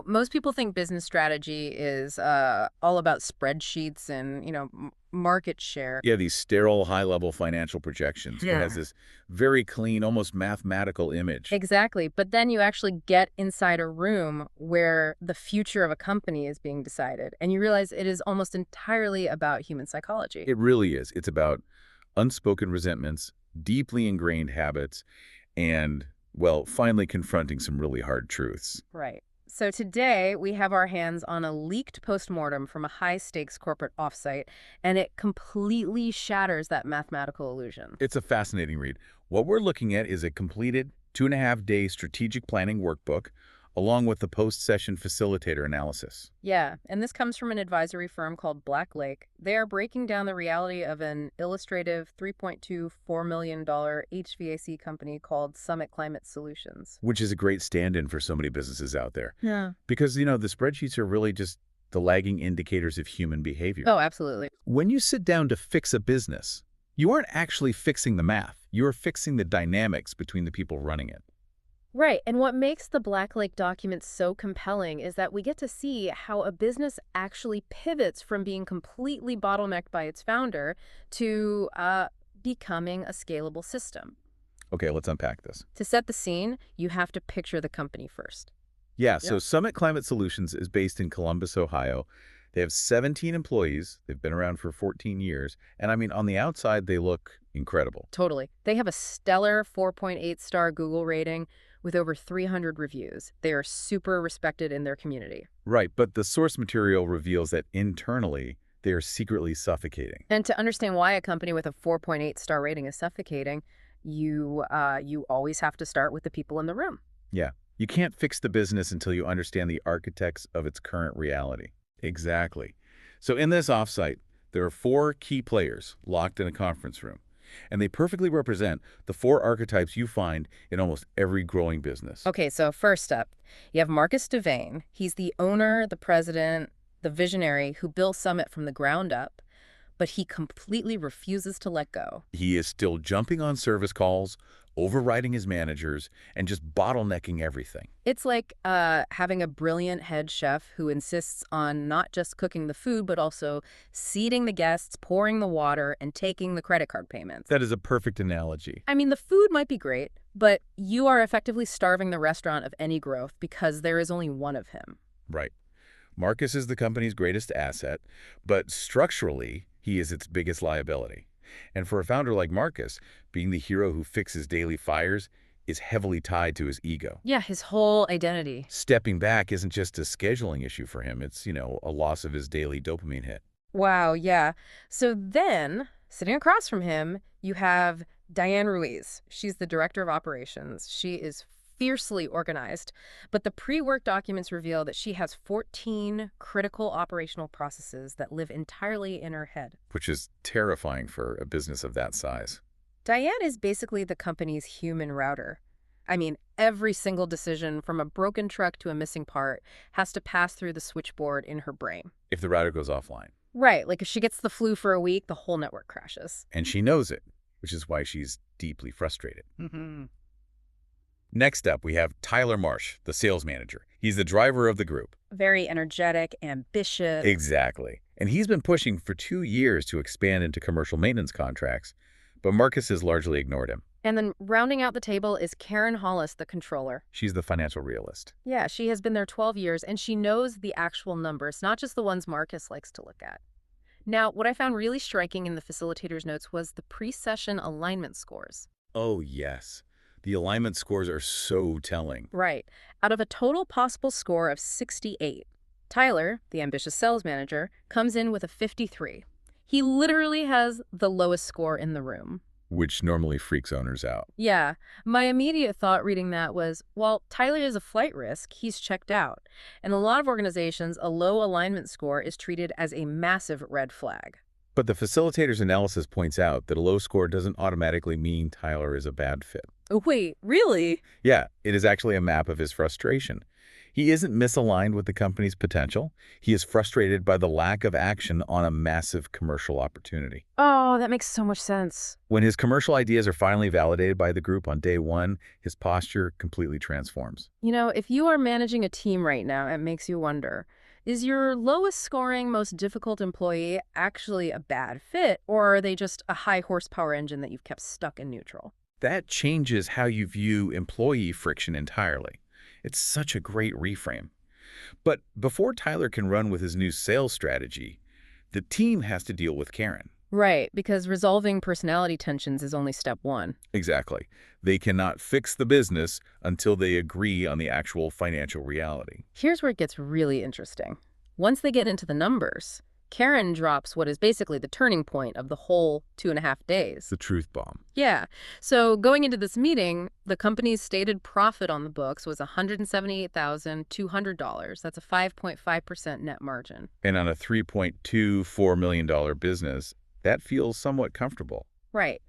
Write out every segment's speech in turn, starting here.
Most people think business strategy is all about spreadsheets and, market share. Yeah, these sterile, high-level financial projections. It has Yeah. this very clean, almost mathematical image. Exactly. But then you actually get inside a room where the future of a company is being decided, and you realize it is almost entirely about human psychology. It really is. It's about unspoken resentments, deeply ingrained habits, and, well, finally confronting some really hard truths. Right. So today we have our hands on a leaked postmortem from a high-stakes corporate offsite, and it completely shatters that mathematical illusion. It's a fascinating read. What we're looking at is a completed 2.5-day strategic planning workbook, along with the post-session facilitator analysis. Yeah, and this comes from an advisory firm called Black Lake. They are breaking down the reality of an illustrative $3.24 million HVAC company called Summit Climate Solutions. Which is a great stand-in for so many businesses out there. Yeah. Because, the spreadsheets are really just the lagging indicators of human behavior. Oh, absolutely. When you sit down to fix a business, you aren't actually fixing the math. You're fixing the dynamics between the people running it. Right, and what makes the Black Lake documents so compelling is that we get to see how a business actually pivots from being completely bottlenecked by its founder to becoming a scalable system. Okay, let's unpack this. To set the scene, you have to picture the company first. Yeah, Yeah. so Summit Climate Solutions is based in Columbus, Ohio. They have 17 employees. They've been around for 14 years. And I mean, on the outside, they look incredible. Totally. They have a stellar 4.8-star Google rating with over 300 reviews. They are super respected in their community. Right, but the source material reveals that internally, they are secretly suffocating. And to understand why a company with a 4.8-star rating is suffocating, you always have to start with the people in the room. Yeah, you can't fix the business until you understand the architects of its current reality. Exactly. So in this offsite, there are 4 key players locked in a conference room, and they perfectly represent the 4 archetypes you find in almost every growing business. Okay, so first up, you have Marcus Devane. He's the owner, the president, the visionary who built Summit from the ground up, but he completely refuses to let go. He is still jumping on service calls, overriding his managers, and just bottlenecking everything. It's like having a brilliant head chef who insists on not just cooking the food, but also seating the guests, pouring the water, and taking the credit card payments. That is a perfect analogy. I mean, the food might be great, but you are effectively starving the restaurant of any growth because there is only one of him. Right. Marcus is the company's greatest asset, but structurally, he is its biggest liability. And for a founder like Marcus, being the hero who fixes daily fires is heavily tied to his ego. Yeah, his whole identity. Stepping back isn't just a scheduling issue for him. It's, a loss of his daily dopamine hit. Wow, yeah. So then, sitting across from him, you have Diane Ruiz. She's the director of operations. She is fiercely organized, but the pre-work documents reveal that she has 14 critical operational processes that live entirely in her head. Which is terrifying for a business of that size. Diane is basically the company's human router. I mean, every single decision, from a broken truck to a missing part, has to pass through the switchboard in her brain. If the router goes offline. Right, like if she gets the flu for a week, the whole network crashes. And she knows it, which is why she's deeply frustrated. Mm-hmm. Next up, we have Tyler Marsh, the sales manager. He's the driver of the group. Very energetic, ambitious. Exactly. And he's been pushing for 2 years to expand into commercial maintenance contracts, but Marcus has largely ignored him. And then rounding out the table is Karen Hollis, the controller. She's the financial realist. Yeah, she has been there 12 years, and she knows the actual numbers, not just the ones Marcus likes to look at. Now, what I found really striking in the facilitator's notes was the pre-session alignment scores. Oh, yes. The alignment scores are so telling. Right. Out of a total possible score of 68, Tyler, the ambitious sales manager, comes in with a 53. He literally has the lowest score in the room. Which normally freaks owners out. Yeah. My immediate thought reading that was, well, Tyler is a flight risk. He's checked out. In a lot of organizations, a low alignment score is treated as a massive red flag. But the facilitator's analysis points out that a low score doesn't automatically mean Tyler is a bad fit. Oh, wait, really? Yeah, it is actually a map of his frustration. He isn't misaligned with the company's potential. He is frustrated by the lack of action on a massive commercial opportunity. Oh, that makes so much sense. When his commercial ideas are finally validated by the group on day one, his posture completely transforms. You know, if you are managing a team right now, it makes you wonder, is your lowest scoring, most difficult employee actually a bad fit, or are they just a high horsepower engine that you've kept stuck in neutral? That changes how you view employee friction entirely. It's such a great reframe. But before Tyler can run with his new sales strategy, the team has to deal with Karen. Right, because resolving personality tensions is only step one. Exactly. They cannot fix the business until they agree on the actual financial reality. Here's where it gets really interesting. Once they get into the numbers, Karen drops what is basically the turning point of the whole 2.5 days. The truth bomb. Yeah. So going into this meeting, the company's stated profit on the books was $178,200. That's a 5.5% net margin. And on a $3.24 million business, that feels somewhat comfortable. Right.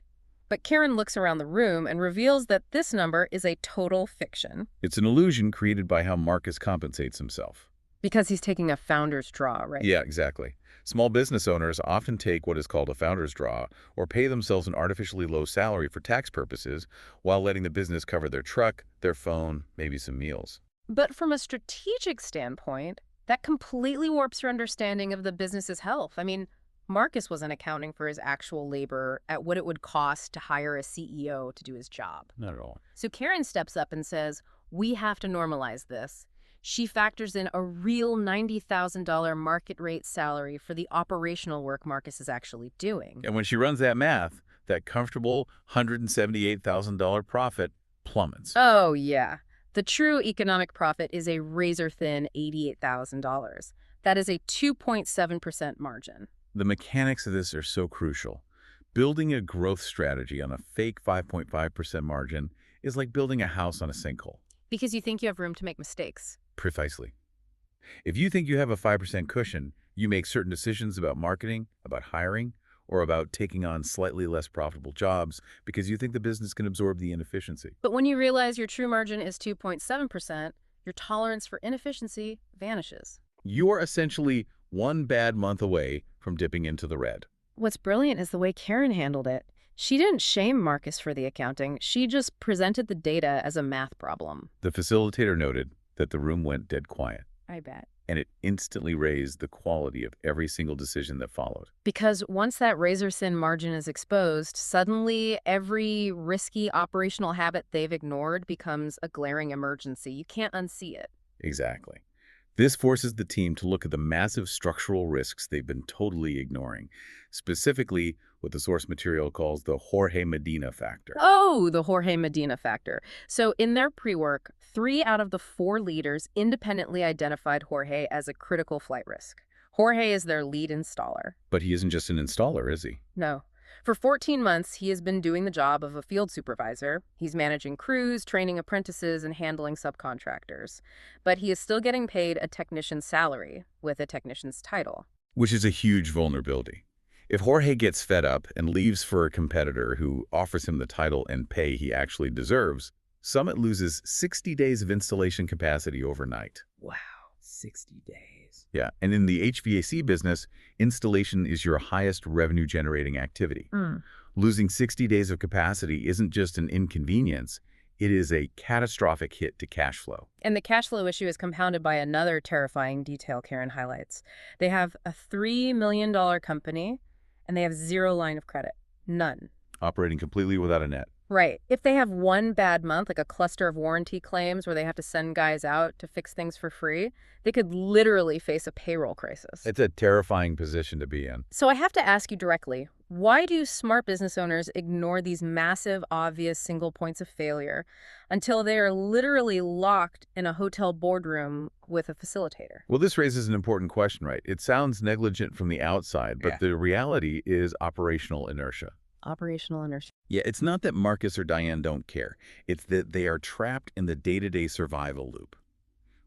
But Karen looks around the room and reveals that this number is a total fiction It's an illusion created by how Marcus compensates himself. because he's taking a founder's draw, right? Yeah, exactly. Small business owners often take what is called a founder's draw or pay themselves an artificially low salary for tax purposes while letting the business cover their truck, their phone, maybe some meals. But from a strategic standpoint, that completely warps your understanding of the business's health. I mean, Marcus wasn't accounting for his actual labor at what it would cost to hire a CEO to do his job. Not at all. So Karen steps up and says, we have to normalize this. She factors in a real $90,000 market rate salary for the operational work Marcus is actually doing. And when she runs that math, that comfortable $178,000 profit plummets. Oh, yeah. The true economic profit is a razor-thin $88,000. That is a 2.7% margin. The mechanics of this are so crucial. Building a growth strategy on a fake 5.5% margin is like building a house on a sinkhole. Because you think you have room to make mistakes. Precisely. If you think you have a 5% cushion, you make certain decisions about marketing, about hiring, or about taking on slightly less profitable jobs because you think the business can absorb the inefficiency. But when you realize your true margin is 2.7%, your tolerance for inefficiency vanishes. You're essentially one bad month away from dipping into the red. What's brilliant is the way Karen handled it. She didn't shame Marcus for the accounting. She just presented the data as a math problem. The facilitator noted that the room went dead quiet, I bet. and it instantly raised the quality of every single decision that followed. Because once that razor-thin margin is exposed, suddenly every risky operational habit they've ignored becomes a glaring emergency. You can't unsee it. Exactly. This forces the team to look at the massive structural risks they've been totally ignoring, specifically what the source material calls the Jorge Medina factor. Oh, the Jorge Medina factor. So in their pre-work, 3 out of the 4 leaders independently identified Jorge as a critical flight risk. Jorge is their lead installer. But he isn't just an installer, is he? No. For 14 months, he has been doing the job of a field supervisor. He's managing crews, training apprentices, and handling subcontractors. But he is still getting paid a technician's salary with a technician's title. Which is a huge vulnerability. If Jorge gets fed up and leaves for a competitor who offers him the title and pay he actually deserves, Summit loses 60 days of installation capacity overnight. Wow, 60 days. Yeah, and in the HVAC business, installation is your highest revenue-generating activity. Losing 60 days of capacity isn't just an inconvenience, it is a catastrophic hit to cash flow. And the cash flow issue is compounded by another terrifying detail Karen highlights. They have a $3 million company, and they have 0 line of credit. None. Operating completely without a net. Right. If they have one bad month, like a cluster of warranty claims where they have to send guys out to fix things for free, they could literally face a payroll crisis. It's a terrifying position to be in. So I have to ask you directly, why do smart business owners ignore these massive, obvious single points of failure until they are literally locked in a hotel boardroom with a facilitator? Well, this raises an important question, right? It sounds negligent from the outside, but the reality is operational inertia. Operational inertia. Yeah, it's not that Marcus or Diane don't care. It's that they are trapped in the day-to-day survival loop.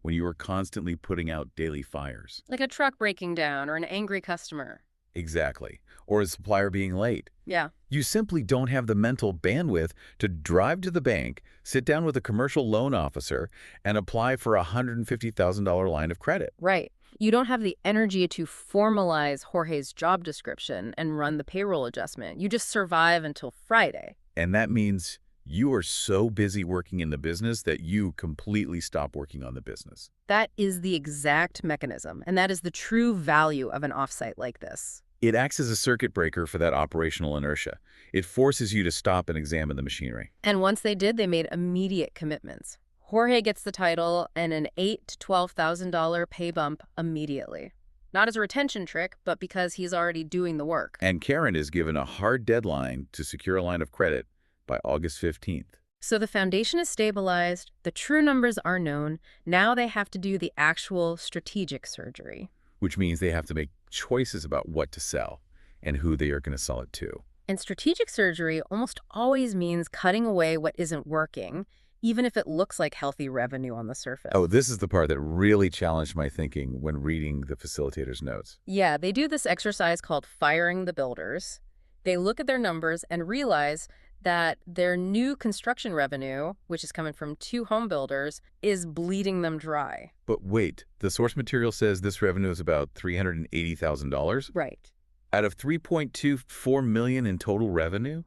When you are constantly putting out daily fires. Like a truck breaking down or an angry customer. Exactly. Or a supplier being late. Yeah. You simply don't have the mental bandwidth to drive to the bank, sit down with a commercial loan officer, and apply for a $150,000 line of credit. Right. You don't have the energy to formalize Jorge's job description and run the payroll adjustment. You just survive until Friday. And that means you are so busy working in the business that you completely stop working on the business. That is the exact mechanism, and that is the true value of an offsite like this. It acts as a circuit breaker for that operational inertia. It forces you to stop and examine the machinery. And once they did, they made immediate commitments. Jorge gets the title and an $8,000 to $12,000 pay bump immediately. Not as a retention trick, but because he's already doing the work. And Karen is given a hard deadline to secure a line of credit by August 15th. So the foundation is stabilized, the true numbers are known, now they have to do the actual strategic surgery. Which means they have to make choices about what to sell and who they are going to sell it to. And strategic surgery almost always means cutting away what isn't working, even if it looks like healthy revenue on the surface. Oh, this is the part that really challenged my thinking when reading the facilitator's notes. Yeah, they do this exercise called firing the builders. They look at their numbers and realize that their new construction revenue, which is coming from 2 home builders, is bleeding them dry. But wait, the source material says this revenue is about $380,000? Right. Out of $3.24 million in total revenue?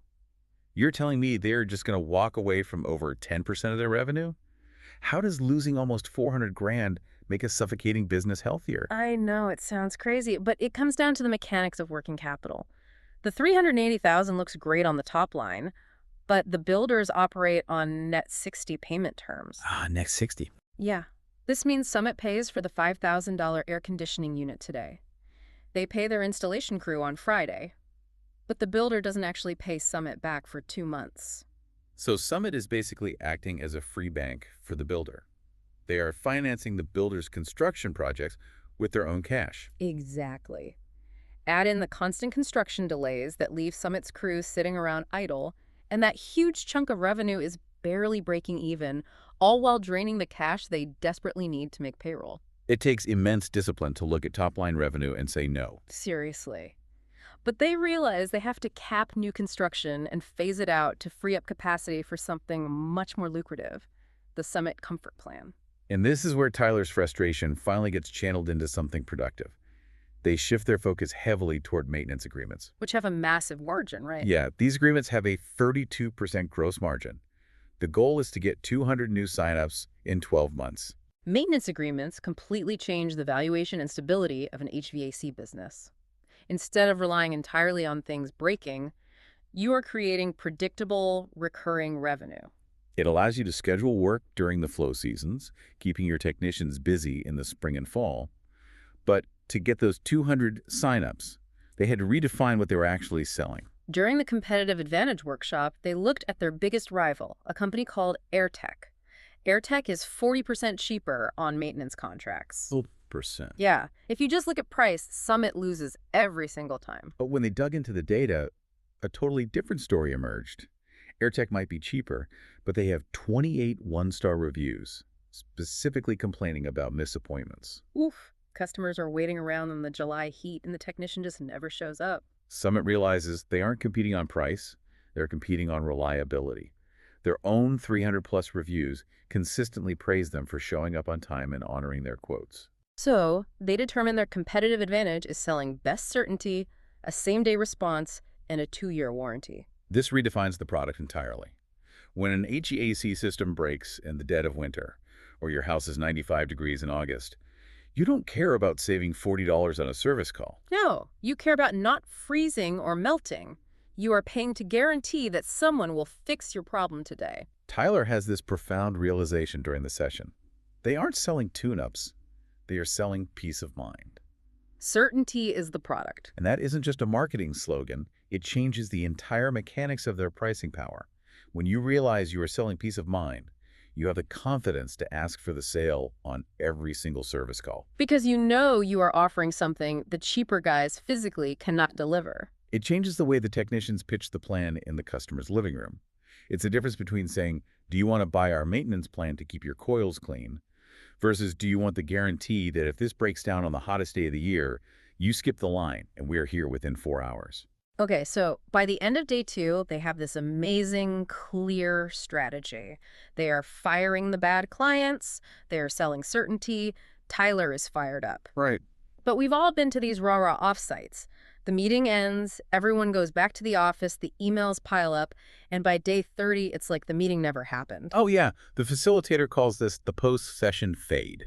You're telling me they're just going to walk away from over 10% of their revenue? How does losing almost 400 grand make a suffocating business healthier? I know, it sounds crazy, but it comes down to the mechanics of working capital. The $380,000 looks great on the top line, but the builders operate on net 60 payment terms. Next 60. Yeah. This means Summit pays for the $5,000 air conditioning unit today. They pay their installation crew on Friday, but the builder doesn't actually pay Summit back for 2 months. So Summit is basically acting as a free bank for the builder. They are financing the builder's construction projects with their own cash. Exactly. Add in the constant construction delays that leave Summit's crews sitting around idle, and that huge chunk of revenue is barely breaking even, all while draining the cash they desperately need to make payroll. It takes immense discipline to look at top-line revenue and say no. Seriously. But they realize they have to cap new construction and phase it out to free up capacity for something much more lucrative, the Summit Comfort Plan. And this is where Tyler's frustration finally gets channeled into something productive. They shift their focus heavily toward maintenance agreements. Which have a massive margin, right? Yeah, these agreements have a 32% gross margin. The goal is to get 200 new signups in 12 months. Maintenance agreements completely change the valuation and stability of an HVAC business. Instead of relying entirely on things breaking, you are creating predictable, recurring revenue. It allows you to schedule work during the flow seasons, keeping your technicians busy in the spring and fall. But to get those 200 signups, they had to redefine what they were actually selling. During the Competitive Advantage workshop, they looked at their biggest rival, a company called AirTech. AirTech is 40% cheaper on maintenance contracts. 12%. Yeah, if you just look at price, Summit loses every single time. But when they dug into the data, a totally different story emerged. AirTech might be cheaper, but they have 28 one-star reviews, specifically complaining about misappointments. Oof. Customers are waiting around in the July heat and the technician just never shows up. Summit realizes they aren't competing on price, they're competing on reliability. Their own 300-plus reviews consistently praise them for showing up on time and honoring their quotes. So, they determine their competitive advantage is selling best certainty, a same-day response, and a 2-year warranty. This redefines the product entirely. When an HVAC system breaks in the dead of winter, or your house is 95 degrees in August, you don't care about saving $40 on a service call. No, you care about not freezing or melting. You are paying to guarantee that someone will fix your problem today. Tyler has this profound realization during the session. They aren't selling tune-ups, they are selling peace of mind. Certainty is the product. And that isn't just a marketing slogan, it changes the entire mechanics of their pricing power. When you realize you are selling peace of mind, you have the confidence to ask for the sale on every single service call. Because you know you are offering something the cheaper guys physically cannot deliver. It changes the way the technicians pitch the plan in the customer's living room. It's the difference between saying, do you want to buy our maintenance plan to keep your coils clean, versus do you want the guarantee that if this breaks down on the hottest day of the year, You skip the line, and we're here within 4 hours. Okay, so by the end of day 2, they have this amazing, clear strategy. They are firing the bad clients, they are selling certainty. Tyler is fired up. Right. But we've all been to these rah-rah offsites. The meeting ends, everyone goes back to the office, the emails pile up, and by day 30, it's like the meeting never happened. Oh, yeah. The facilitator calls this the post-session fade.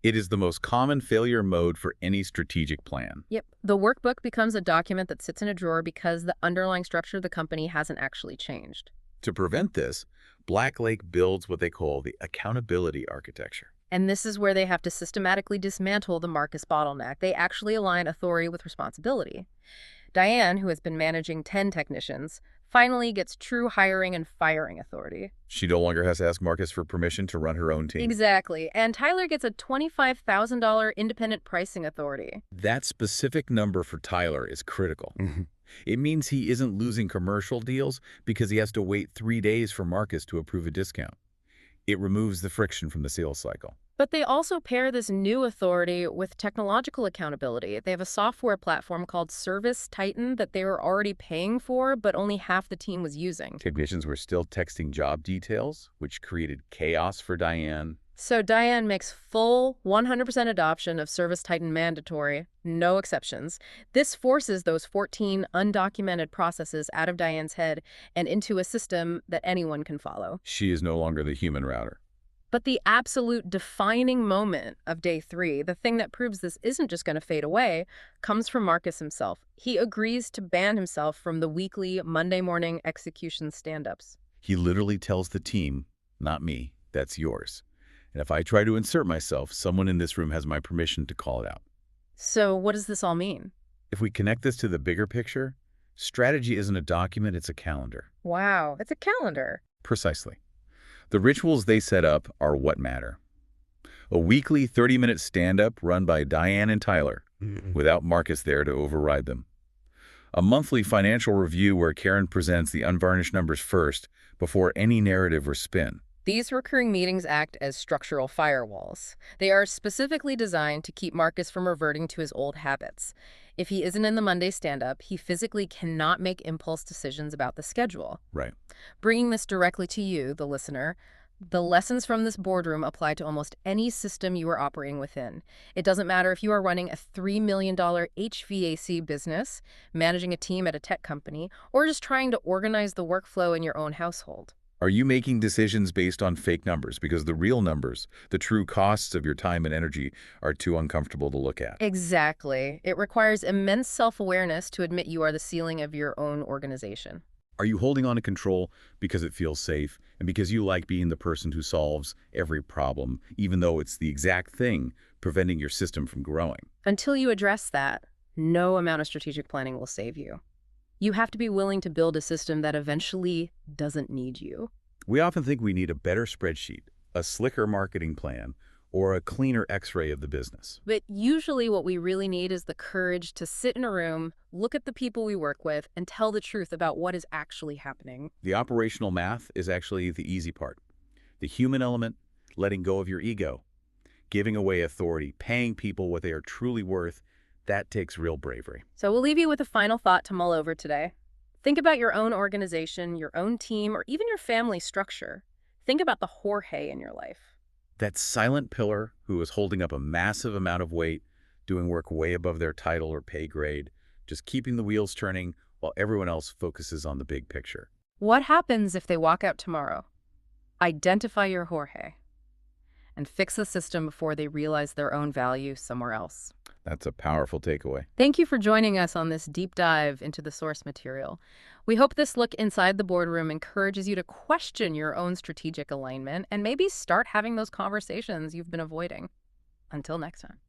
It is the most common failure mode for any strategic plan. Yep. The workbook becomes a document that sits in a drawer because the underlying structure of the company hasn't actually changed. To prevent this, Black Lake builds what they call the accountability architecture. And this is where they have to systematically dismantle the Marcus bottleneck. They actually align authority with responsibility. Diane, who has been managing 10 technicians, finally gets true hiring and firing authority. She no longer has to ask Marcus for permission to run her own team. Exactly. And Tyler gets a $25,000 independent pricing authority. That specific number for Tyler is critical. It means he isn't losing commercial deals because he has to wait 3 days for Marcus to approve a discount. It removes the friction from the sales cycle. But they also pair this new authority with technological accountability. They have a software platform called Service Titan that they were already paying for, but only half the team was using. Technicians were still texting job details, which created chaos for Diane. So Diane makes full 100% adoption of Service Titan mandatory, no exceptions. This forces those 14 undocumented processes out of Diane's head and into a system that anyone can follow. She is no longer the human router. But the absolute defining moment of day 3, the thing that proves this isn't just going to fade away, comes from Marcus himself. He agrees to ban himself from the weekly Monday morning execution stand-ups. He literally tells the team, not me, that's yours. And if I try to insert myself, someone in this room has my permission to call it out. So what does this all mean? If we connect this to the bigger picture, strategy isn't a document, it's a calendar. Wow, it's a calendar. Precisely. The rituals they set up are what matter. A weekly 30-minute stand-up run by Diane and Tyler, without Marcus there to override them. A monthly financial review where Karen presents the unvarnished numbers first, before any narrative or spin. These recurring meetings act as structural firewalls. They are specifically designed to keep Marcus from reverting to his old habits. If he isn't in the Monday stand-up, he physically cannot make impulse decisions about the schedule. Right. Bringing this directly to you, the listener, the lessons from this boardroom apply to almost any system you are operating within. It doesn't matter if you are running a $3 million HVAC business, managing a team at a tech company, or just trying to organize the workflow in your own household. Are you making decisions based on fake numbers because the real numbers, the true costs of your time and energy, are too uncomfortable to look at? Exactly. It requires immense self-awareness to admit you are the ceiling of your own organization. Are you holding on to control because it feels safe and because you like being the person who solves every problem, even though it's the exact thing preventing your system from growing? Until you address that, no amount of strategic planning will save you. You have to be willing to build a system that eventually doesn't need you. We often think we need a better spreadsheet, a slicker marketing plan, or a cleaner x-ray of the business. But usually what we really need is the courage to sit in a room, look at the people we work with, and tell the truth about what is actually happening. The operational math is actually the easy part. The human element, letting go of your ego, giving away authority, paying people what they are truly worth, that takes real bravery. So we'll leave you with a final thought to mull over today. Think about your own organization, your own team, or even your family structure. Think about the Jorge in your life. That silent pillar who is holding up a massive amount of weight, doing work way above their title or pay grade, just keeping the wheels turning while everyone else focuses on the big picture. What happens if they walk out tomorrow? Identify your Jorge and fix the system before they realize their own value somewhere else. That's a powerful takeaway. Thank you for joining us on this deep dive into the source material. We hope this look inside the boardroom encourages you to question your own strategic alignment and maybe start having those conversations you've been avoiding. Until next time.